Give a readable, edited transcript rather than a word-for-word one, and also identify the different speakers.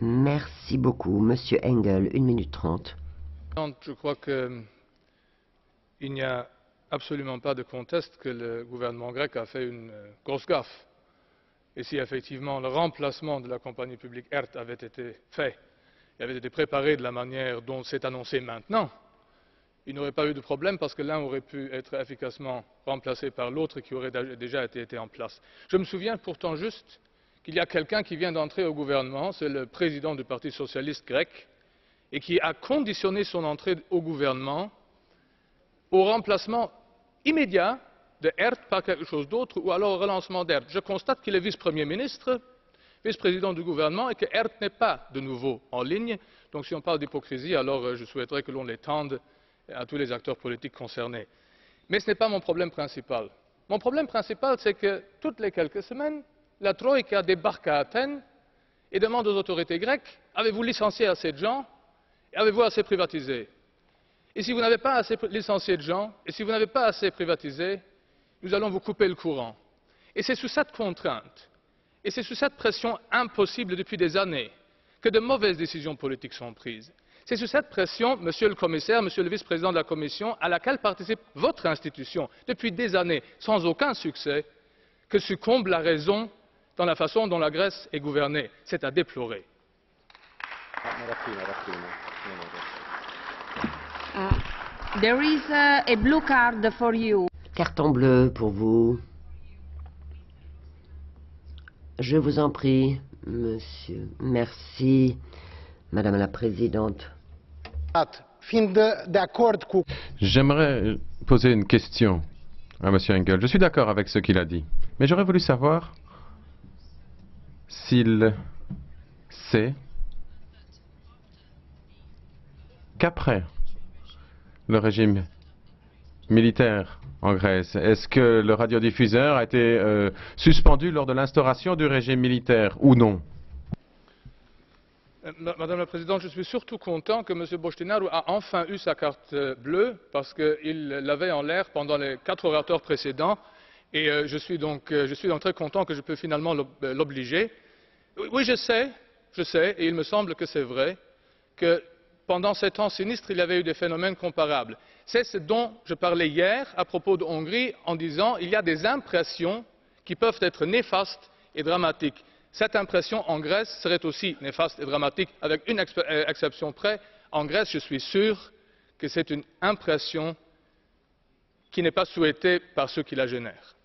Speaker 1: Merci beaucoup. Monsieur Engel, 1 minute 30.
Speaker 2: Je crois qu'il n'y a absolument pas de conteste que le gouvernement grec a fait une grosse gaffe. Et si effectivement le remplacement de la compagnie publique ERT avait été fait et avait été préparé de la manière dont c'est annoncé maintenant, il n'y aurait pas eu de problème parce que l'un aurait pu être efficacement remplacé par l'autre qui aurait déjà été en place. Je me souviens pourtant juste qu'il y a quelqu'un qui vient d'entrer au gouvernement, c'est le président du Parti socialiste grec, et qui a conditionné son entrée au gouvernement au remplacement immédiat de ERT par quelque chose d'autre ou alors au relancement d'ERT. Je constate qu'il est vice-premier ministre, vice-président du gouvernement et que ERT n'est pas de nouveau en ligne. Donc si on parle d'hypocrisie, alors je souhaiterais que l'on l'étende à tous les acteurs politiques concernés. Mais ce n'est pas mon problème principal. Mon problème principal, c'est que toutes les quelques semaines, la Troïka débarque à Athènes et demande aux autorités grecques « Avez-vous licencié assez de gens et avez-vous assez privatisé ?» Et si vous n'avez pas assez licencié de gens et si vous n'avez pas assez privatisé, nous allons vous couper le courant. Et c'est sous cette contrainte et c'est sous cette pression impossible depuis des années que de mauvaises décisions politiques sont prises. C'est sous cette pression, Monsieur le Commissaire, Monsieur le Vice-président de la Commission, à laquelle participe votre institution depuis des années, sans aucun succès, que succombe la raison dans la façon dont la Grèce est gouvernée. C'est à déplorer.
Speaker 3: There is a blue card for you.
Speaker 1: Carton bleu pour vous. Je vous en prie, monsieur. Merci, Madame la Présidente.
Speaker 4: J'aimerais poser une question à monsieur Engel. Je suis d'accord avec ce qu'il a dit, mais j'aurais voulu savoir s'il sait qu'après le régime militaire en Grèce, est-ce que le radiodiffuseur a été suspendu lors de l'instauration du régime militaire ou non?
Speaker 2: Madame la Présidente, je suis surtout content que M. Boştinaru a enfin eu sa carte bleue parce qu'il l'avait en l'air pendant les 4 orateurs précédents et je suis donc très content que je peux finalement l'obliger. Oui, je sais, et il me semble que c'est vrai, que pendant ces temps sinistres, il y avait eu des phénomènes comparables. C'est ce dont je parlais hier à propos de Hongrie en disant qu'il y a des impressions qui peuvent être néfastes et dramatiques. Cette impression en Grèce serait aussi néfaste et dramatique, avec une exception près. En Grèce, je suis sûr que c'est une impression qui n'est pas souhaitée par ceux qui la génèrent.